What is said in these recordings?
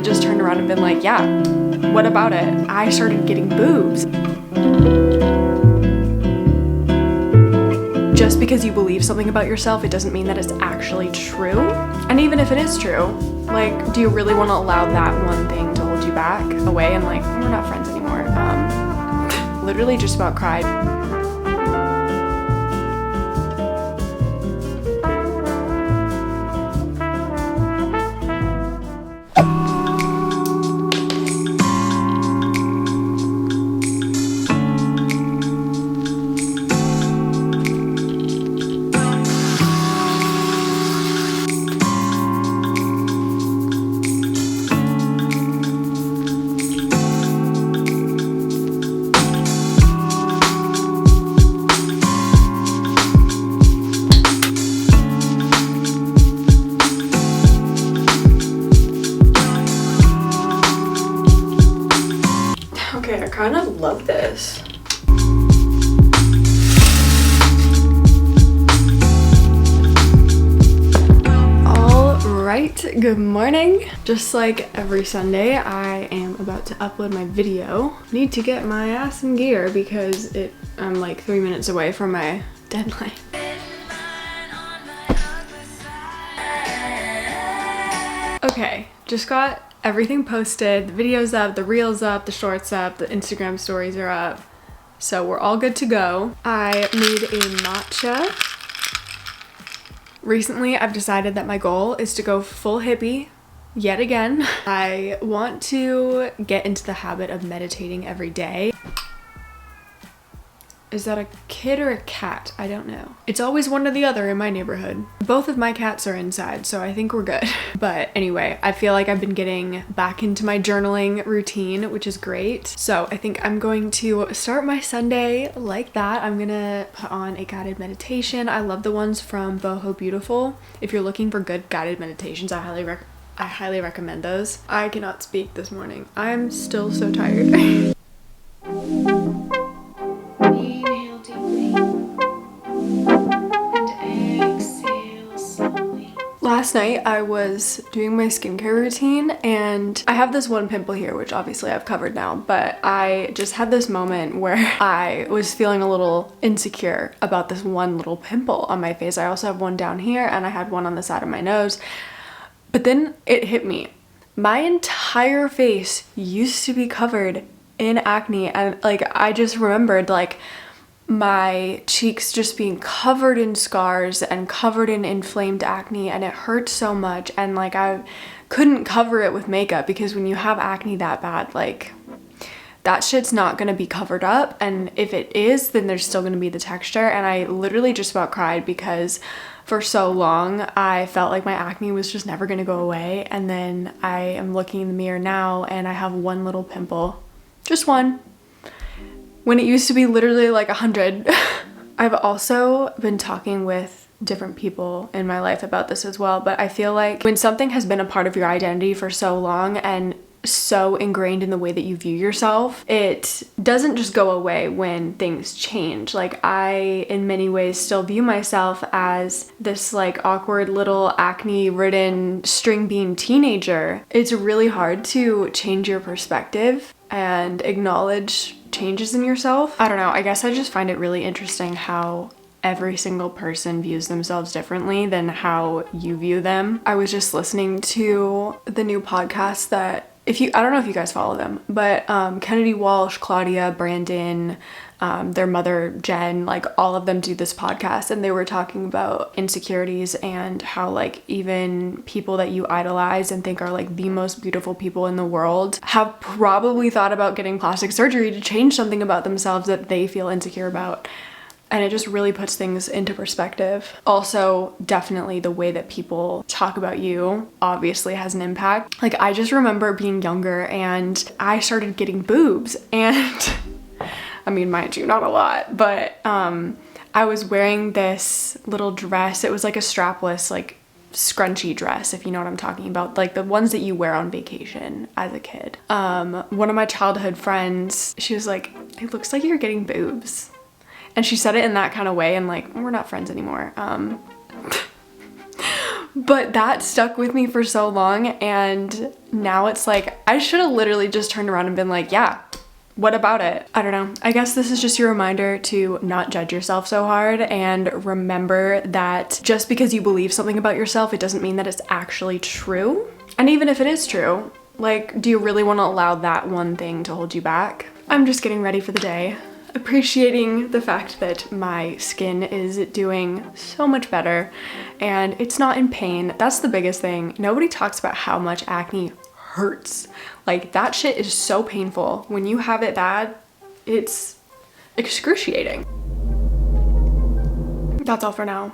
just turned around and been like, yeah, what about it? I started getting boobs. Just because you believe something about yourself, it doesn't mean that it's actually true. And even if it is true, like, do you really want to allow that one thing to hold you back away and like, we're not friends anymore? Literally just about cried. Okay, I kind of love this. Alright, good morning. Just like every Sunday, I am about to upload my video. Need to get my ass in gear because I'm like 3 minutes away from my deadline. Okay, just got everything posted, the video's up, the reels up, the shorts up, the Instagram stories are up. So we're all good to go. I made a matcha. Recently, I've decided that my goal is to go full hippie yet again. I want to get into the habit of meditating every day. Is that a kid or a cat? I don't know. It's always one or the other in my neighborhood. Both of my cats are inside, so I think we're good. But anyway, I feel like I've been getting back into my journaling routine, which is great. So I think I'm going to start my Sunday like that. I'm gonna put on a guided meditation. I love the ones from Boho Beautiful. If you're looking for good guided meditations, I highly recommend those. I cannot speak this morning. I'm still so tired. Last night I was doing my skincare routine and I have this one pimple here, which obviously I've covered now, but I just had this moment where I was feeling a little insecure about this one little pimple on my face. I also have one down here and I had one on the side of my nose. But then it hit me. My entire face used to be covered in acne, and like I just remembered like my cheeks just being covered in scars and covered in inflamed acne, and it hurt so much, and like I couldn't cover it with makeup because when you have acne that bad, like that shit's not gonna be covered up, and if it is, then there's still gonna be the texture. And I literally just about cried because for so long I felt like my acne was just never gonna go away, and then I am looking in the mirror now and I have one little pimple, just one, when it used to be literally like 100. I've also been talking with different people in my life about this as well, but I feel like when something has been a part of your identity for so long and so ingrained in the way that you view yourself, it doesn't just go away when things change. Like I, in many ways, still view myself as this like awkward little acne-ridden string bean teenager. It's really hard to change your perspective and acknowledge changes in yourself. I don't know, I guess I just find it really interesting how every single person views themselves differently than how you view them. I was just listening to the new podcast that, I don't know if you guys follow them, but Kennedy Walsh, Claudia, Brandon, their mother Jen, like all of them do this podcast, and they were talking about insecurities and how like even people that you idolize and think are like the most beautiful people in the world have probably thought about getting plastic surgery to change something about themselves that they feel insecure about. And it just really puts things into perspective. Also, definitely the way that people talk about you obviously has an impact. Like I just remember being younger and I started getting boobs, and I mean, mind you, not a lot, but I was wearing this little dress. It was like a strapless, like scrunchy dress, if you know what I'm talking about, like the ones that you wear on vacation as a kid. One of my childhood friends, she was like, "It looks like you're getting boobs." And she said it in that kind of way, and like, we're not friends anymore. But that stuck with me for so long, and now it's like, I should have literally just turned around and been like, yeah, what about it? I don't know. I guess this is just your reminder to not judge yourself so hard, and remember that just because you believe something about yourself, it doesn't mean that it's actually true. And even if it is true, like, do you really want to allow that one thing to hold you back? I'm just getting ready for the day, appreciating the fact that my skin is doing so much better and it's not in pain. That's the biggest thing. Nobody talks about how much acne hurts. Like, that shit is so painful. When you have it bad, it's excruciating. That's all for now.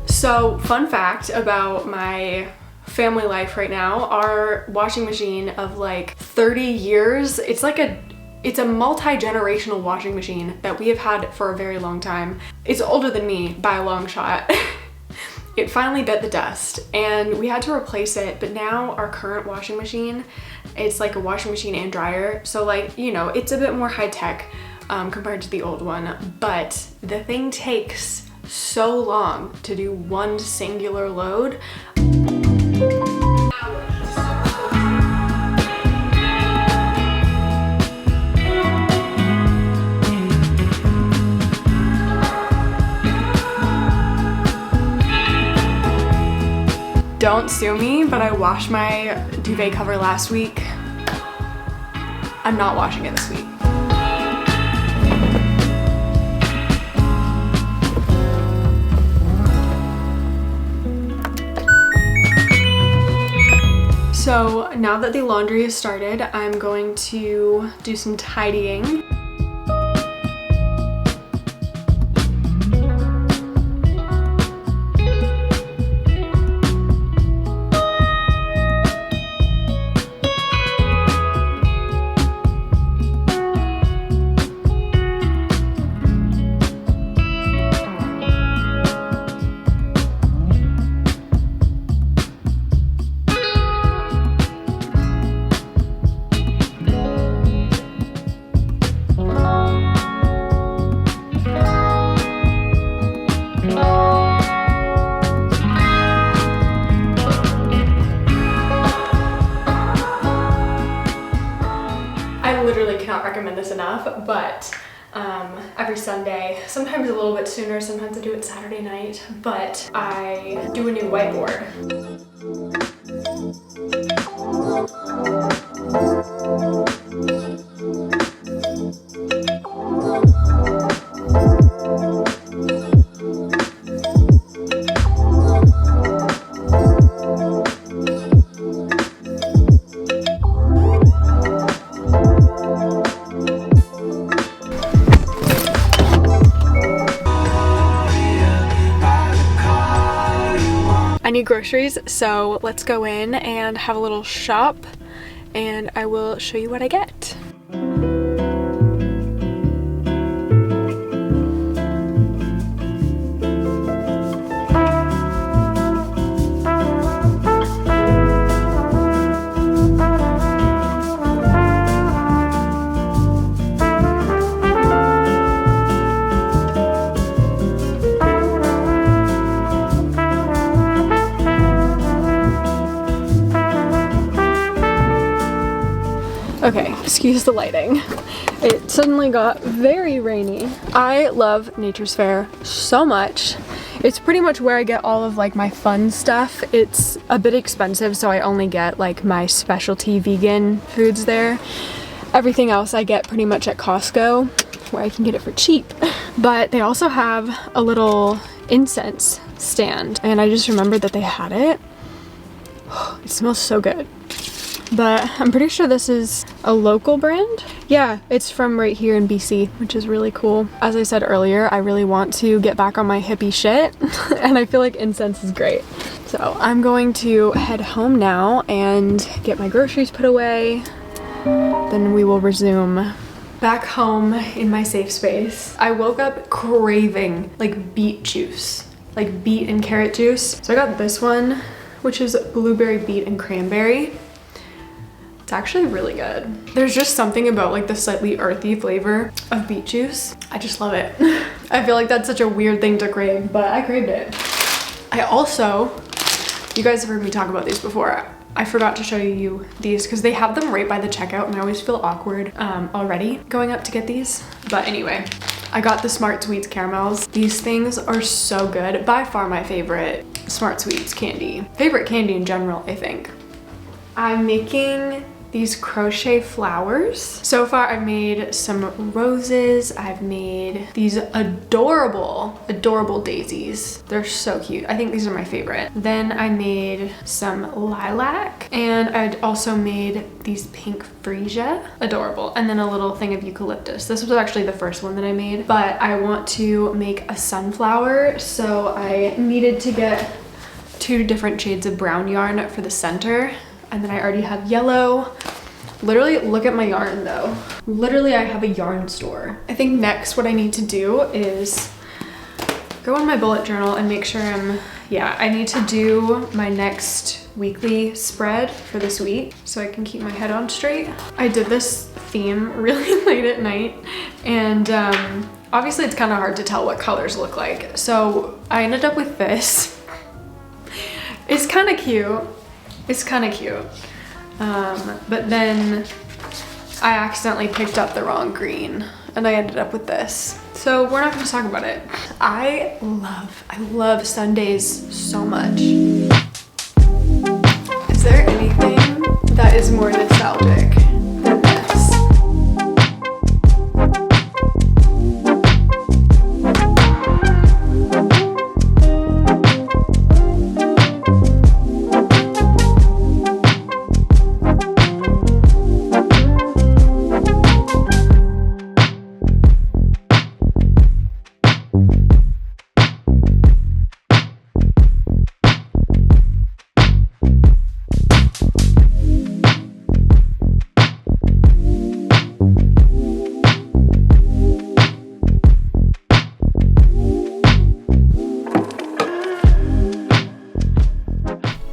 So, fun fact about my family life right now, our washing machine of like 30 years, it's a multi-generational washing machine that we have had for a very long time. It's older than me by a long shot. It finally bit the dust and we had to replace it, but now our current washing machine, it's like a washing machine and dryer. So like, you know, it's a bit more high tech compared to the old one, but the thing takes so long to do one singular load. Don't sue me, but I washed my duvet cover last week. I'm not washing it this week. So now that the laundry is started, I'm going to do some tidying. Recommend this enough, but every Sunday, sometimes a little bit sooner, sometimes I do it Saturday night, but I do a new whiteboard. I need groceries, so let's go in and have a little shop and I will show you what I get. Okay, excuse the lighting. It suddenly got very rainy. I love Nature's Fair so much. It's pretty much where I get all of like my fun stuff. It's a bit expensive, so I only get like my specialty vegan foods there. Everything else I get pretty much at Costco, where I can get it for cheap. But they also have a little incense stand, and I just remembered that they had it. It smells so good. But I'm pretty sure this is a local brand. Yeah, it's from right here in BC, which is really cool. As I said earlier, I really want to get back on my hippie shit, and I feel like incense is great. So I'm going to head home now and get my groceries put away. Then we will resume back home in my safe space. I woke up craving like beet juice, like beet and carrot juice. So I got this one, which is blueberry, beet, and cranberry. It's actually really good. There's just something about like the slightly earthy flavor of beet juice. I just love it. I feel like that's such a weird thing to crave, but I craved it. I also, you guys have heard me talk about these before. I forgot to show you these because they have them right by the checkout and I always feel awkward already going up to get these. But anyway, I got the Smart Sweets caramels. These things are so good. By far my favorite Smart Sweets candy. Favorite candy in general, I think. I'm making these crochet flowers. So far I've made some roses. I've made these adorable daisies. They're so cute. I think these are my favorite. Then I made some lilac and I'd also made these pink freesia. Adorable. And then a little thing of eucalyptus. This was actually the first one that I made, but I want to make a sunflower. So I needed to get 2 different shades of brown yarn for the center. And then I already have yellow. Literally, look at my yarn though. Literally, I have a yarn store. I think next what I need to do is go on my bullet journal and make sure I need to do my next weekly spread for this week so I can keep my head on straight. I did this theme really late at night and obviously it's kind of hard to tell what colors look like. So I ended up with this. It's kind of cute. It's kind of cute. But then I accidentally picked up the wrong green and I ended up with this. So we're not going to talk about it. I love Sundays so much. Is there anything that is more nostalgic than this?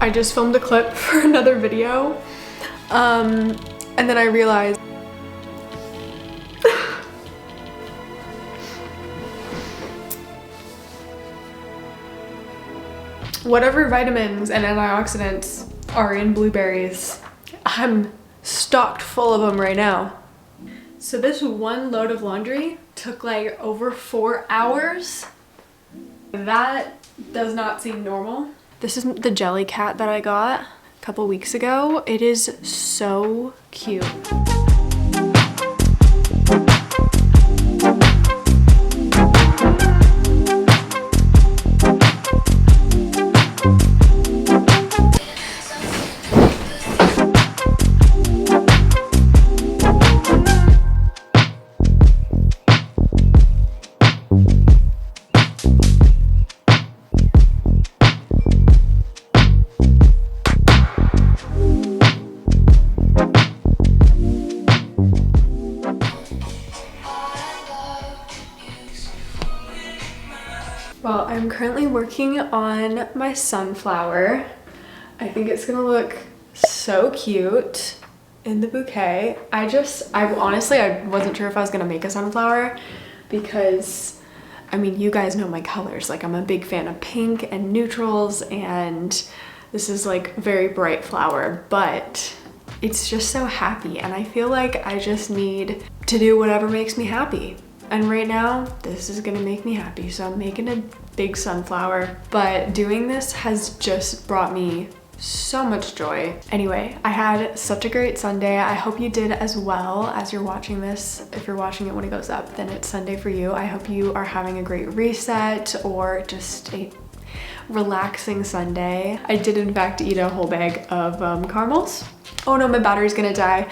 I just filmed a clip for another video, and then I realized whatever vitamins and antioxidants are in blueberries, I'm stocked full of them right now. So this one load of laundry took like over 4 hours. That does not seem normal. This is the jelly cat that I got a couple weeks ago. It is so cute. Well, I'm currently working on my sunflower. I think it's gonna look so cute in the bouquet. I honestly wasn't sure if I was gonna make a sunflower because, I mean, you guys know my colors. Like, I'm a big fan of pink and neutrals, and this is like very bright flower, but it's just so happy. And I feel like I just need to do whatever makes me happy. And right now, this is gonna make me happy. So I'm making a big sunflower, but doing this has just brought me so much joy. Anyway, I had such a great Sunday. I hope you did as well as you're watching this. If you're watching it when it goes up, then it's Sunday for you. I hope you are having a great reset or just a relaxing Sunday. I did in fact eat a whole bag of caramels. Oh no, my battery's gonna die.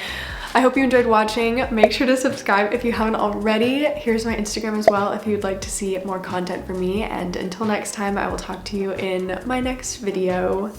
I hope you enjoyed watching. Make sure to subscribe if you haven't already. Here's my Instagram as well if you'd like to see more content from me. And until next time, I will talk to you in my next video.